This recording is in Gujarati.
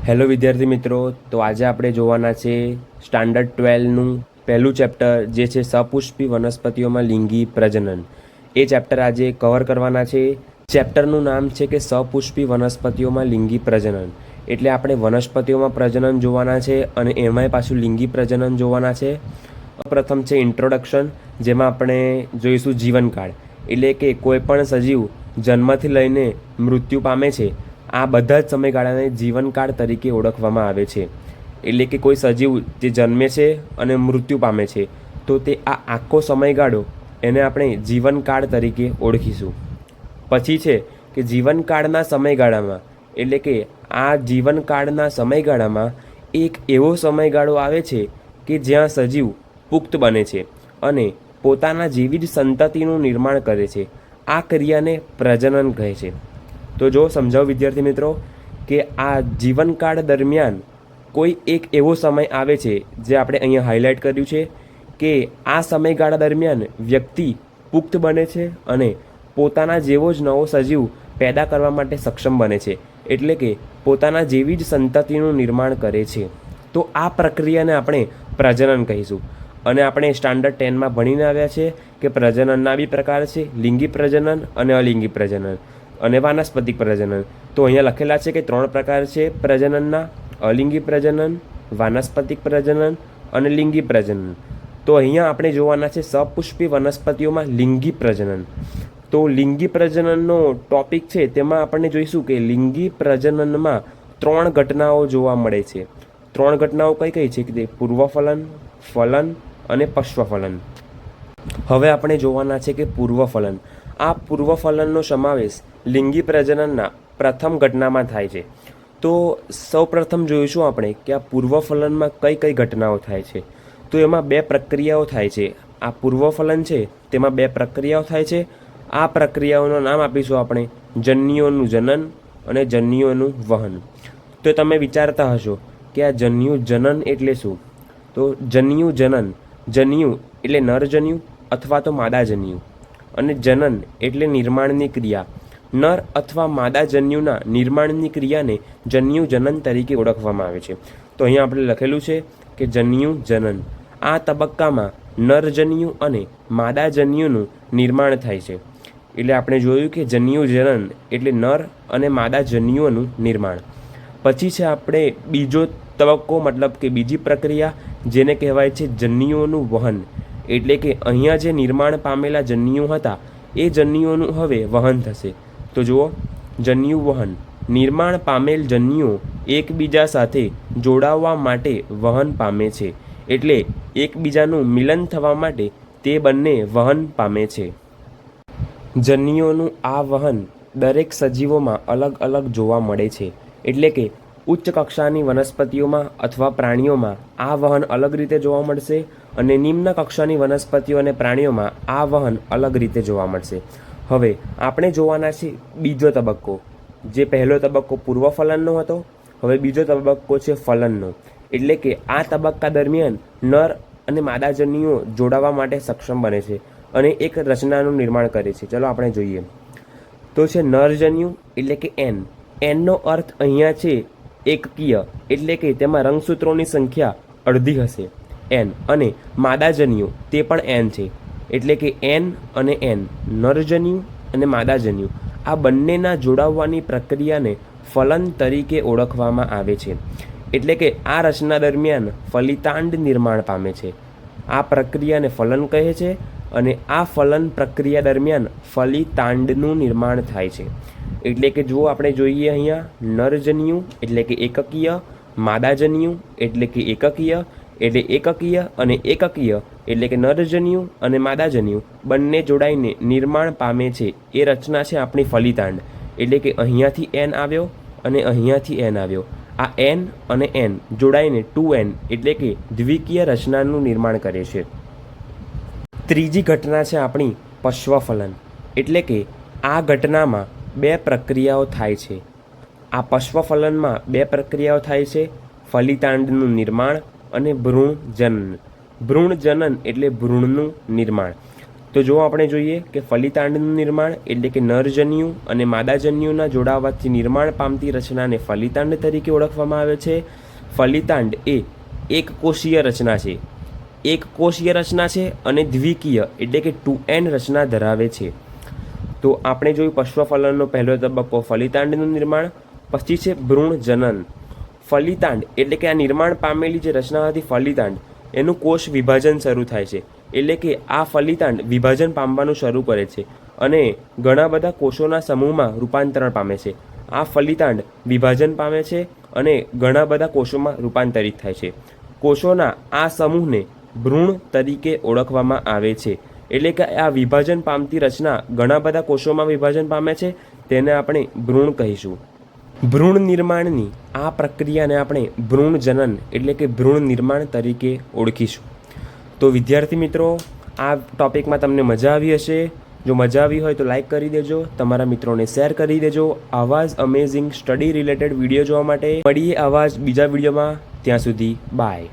હેલો વિદ્યાર્થી મિત્રો, તો આજે આપણે જોવાના છે સ્ટાન્ડર્ડ 12નું પહેલું ચેપ્ટર જે છે સપુષ્પી વનસ્પતિઓમાં લિંગી પ્રજનન. એ ચેપ્ટર આજે કવર કરવાના છે. ચેપ્ટરનું નામ છે કે સપુષ્પી વનસ્પતિઓમાં લિંગી પ્રજનન. એટલે આપણે વનસ્પતિઓમાં પ્રજનન જોવાના છે અને એમાંય પાછું લિંગી પ્રજનન જોવાના છે. પ્રથમ છે ઇન્ટ્રોડક્શન, જેમાં આપણે જોઈશું જીવનકાળ, એટલે કે કોઈ પણ સજીવ જન્મથી લઈને મૃત્યુ પામે છે આ બધા જ સમયગાળાને જીવનકાળ તરીકે ઓળખવામાં આવે છે. એટલે કે કોઈ સજીવ જે જન્મે છે અને મૃત્યુ પામે છે તો તે આ આખો સમયગાળો એને આપણે જીવનકાળ તરીકે ઓળખીશું. પછી છે કે જીવનકાળના સમયગાળામાં, એટલે કે આ જીવનકાળના સમયગાળામાં એક એવો સમયગાળો આવે છે કે જ્યાં સજીવ પુખ્ત બને છે અને પોતાના જેવી જ સંતતિનું નિર્માણ કરે છે. આ ક્રિયાને પ્રજનન કહે છે. તો જો સમજાવો વિદ્યાર્થી મિત્રો કે આ જીવનકાળ દરમિયાન કોઈ એક એવો સમય આવે છે જે આપણે અહીંયા હાઇલાઇટ કર્યું છે કે આ સમયગાળા દરમિયાન વ્યક્તિ પુખ્ત બને છે અને પોતાના જેવો જ નવો સજીવ પેદા કરવા માટે સક્ષમ બને છે, એટલે કે પોતાના જેવી જ સંતતિનું નિર્માણ કરે છે. તો આ પ્રક્રિયાને આપણે પ્રજનન કહીશું. અને આપણે સ્ટાન્ડર્ડ 10માં ભણીને આવ્યા છે કે પ્રજનનના બી પ્રકાર છે, લિંગી પ્રજનન અને અલિંગી પ્રજનન અને વાનસ્પતિક પ્રજનન. તો અહીંયા લખેલા છે કે 3 પ્રકાર છે પ્રજનનના: અલિંગી પ્રજનન, વાનસ્પતિક પ્રજનન અને લિંગી પ્રજનન. તો અહીંયા આપણે જોવાના છે સપુષ્પી વનસ્પતિઓમાં લિંગી પ્રજનન. તો લિંગી પ્રજનનનો ટોપિક છે તેમાં આપણે જોઈશું કે લિંગી પ્રજનનમાં 3 ઘટનાઓ જોવા મળે છે. 3 ઘટનાઓ કઈ કઈ છે કે પૂર્વફલન, ફલન અને પશ્વફલન. હવે આપણે જોવાના છે કે પૂર્વફલન. આ પૂર્વફલનનો સમાવેશ લિંગી પ્રજનનના પ્રથમ ઘટનામાં થાય છે. તો સૌપ્રથમ જોઈશું આપણે કે આ પૂર્વફલનમાં કઈ કઈ ઘટનાઓ થાય છે. તો એમાં 2 પ્રક્રિયાઓ થાય છે. આ પૂર્વફલન છે તેમાં 2 પ્રક્રિયાઓ થાય છે. આ પ્રક્રિયાઓનું નામ આપીશું આપણે જન્યુઓનું જનન અને જન્યુઓનું વહન. તો તમે વિચારતા હશો કે આ જન્યુ જનન એટલે શું? તો જન્યુ જનન, જન્યુ એટલે નરજન્યુ અથવા તો માદાજન્યુ અને જનન એટલે નિર્માણની ક્રિયા. નર અથવા માદા જન્યુના નિર્માણની ક્રિયાને જન્યુ જનન તરીકે ઓળખવામાં આવે છે. તો અહીંયા આપણે લખેલું છે કે જન્યુ જનન. આ તબક્કામાં નરજન્યુ અને માદા જન્યુનું નિર્માણ થાય છે. એટલે આપણે જોયું કે જન્યુ જનન એટલે નર અને માદા જન્યુઓનું નિર્માણ. પછી છે આપણે બીજો તબક્કો, મતલબ કે બીજી પ્રક્રિયા, જેને કહેવાય છે જન્યુઓનું વહન. એટલે કે અહીંયા જે નિર્માણ પામેલા જન્યુઓ હતા એ જન્યુઓનું હવે વહન થશે. તો જુઓ, જન્યુ વહન. નિર્માણ પામેલ જન્યુઓ એકબીજા સાથે જોડાવવા માટે વહન પામે છે. એટલે એકબીજાનું મિલન થવા માટે તે બંને વહન પામે છે. જન્યુઓનું આ વહન દરેક સજીવોમાં અલગ અલગ જોવા મળે છે. એટલે કે ઉચ્ચ કક્ષાની વનસ્પતિઓમાં અથવા પ્રાણીઓમાં આ વહન અલગ રીતે જોવા મળશે અને નિમ્ન કક્ષાની વનસ્પતિઓ અને પ્રાણીઓમાં આ વહન અલગ રીતે જોવા મળશે. હવે આપણે જોવાના છે બીજો તબક્કો. જે પહેલો તબક્કો પૂર્વફલનનો હતો, હવે બીજો તબક્કો છે ફલનનો. એટલે કે આ તબક્કા દરમિયાન નર અને માદા જન્યુઓ જોડાવા માટે સક્ષમ બને છે અને એક રચનાનું નિર્માણ કરે છે. ચલો આપણે જોઈએ. તો છે નરજન્યુ એટલે કે એન. એનનો અર્થ અહીંયા છે એકકીય, એટલે કે તેમાં રંગસૂત્રોની સંખ્યા અડધી હશે, એન. અને માદાજન્યુ તે પણ એન છે, એટલે કે એન અને એન. નરજન્યુ અને માદાજન્યુ આ બંનેના જોડાવવાની પ્રક્રિયાને ફલન તરીકે ઓળખવામાં આવે છે. એટલે કે આ રચના દરમિયાન ફલિતાંડ નિર્માણ પામે છે. આ પ્રક્રિયાને ફલન કહે છે અને આ ફલન પ્રક્રિયા દરમિયાન ફલિતાંડનું નિર્માણ થાય છે. એટલે કે જો આપણે જોઈએ અહીંયા નરજન્યુ એટલે કે એકકીય, માદાજન્યુ એટલે કે એકકીય, એટલે એકકીય અને એકકીય એટલે કે નરજન્યુ અને માદાજન્યુ બંને જોડાઈને નિર્માણ પામે છે. એ રચના છે આપણી ફલિતાંડ. એટલે કે અહીંયાથી એન આવ્યો અને અહીંયાથી એન આવ્યો. આ એન અને એન જોડાઈને 2n એટલે કે દ્વિકીય રચનાનું નિર્માણ કરે છે. ત્રીજી ઘટના છે આપણી પશ્વફલન. એટલે કે આ ઘટનામાં 2 પ્રક્રિયાઓ થાય છે. આ પશ્વફલનમાં 2 પ્રક્રિયાઓ થાય છે: ફલિતાંડનું નિર્માણ અને ભ્રૂણ જનન. ભ્રૂણ જનન એટલે ભ્રૂણનું નિર્માણ. તો જો આપણે જોઈએ કે ફલિતાંડનું નિર્માણ એટલે કે નરજન્યુ અને માદાજન્યુના જોડાવાથી નિર્માણ પામતી રચનાને ફલિતાંડ તરીકે ઓળખવામાં આવે છે. ફલિતાંડ એ એક કોષીય રચના છે. એક કોષીય રચના છે અને દ્વિકીય એટલે કે 2n રચના ધરાવે છે. તો આપણે જોયું પશ્વફલનનો પહેલો તબક્કો ફલિતાંડનું નિર્માણ, પછી છે ભ્રૂણ જનન. ફલિતાંડ એટલે કે આ નિર્માણ પામેલી જે રચના હતી ફલિતાંડ, એનું કોષ વિભાજન શરૂ થાય છે. એટલે કે આ ફલિતાંડ વિભાજન પામવાનું શરૂ કરે છે અને ઘણા બધા કોષોના સમૂહમાં રૂપાંતરણ પામે છે. આ ફલિતાંડ વિભાજન પામે છે અને ઘણા બધા કોષોમાં રૂપાંતરિત થાય છે. કોષોના આ સમૂહને ભ્રૂણ તરીકે ઓળખવામાં આવે છે. એટલે કે આ વિભાજન પામતી રચના ઘણા બધા કોષોમાં વિભાજન પામે છે, તેને આપણે ભ્રૂણ કહીશું. ભ્રૂણ નિર્માણની આ પ્રક્રિયાને આપણે ભ્રૂણ જનન એટલે કે ભ્રૂણ નિર્માણ તરીકે ઓળખીશું. તો વિદ્યાર્થી મિત્રો, આ ટૉપિકમાં તમને મજા આવી હશે. જો મજા આવી હોય તો લાઈક કરી દેજો, તમારા મિત્રોને શેર કરી દેજો. આવા જ અમેઝિંગ સ્ટડી રિલેટેડ વિડીયો જોવા માટે મળીએ આવા જ બીજા વિડીયોમાં. ત્યાં સુધી બાય.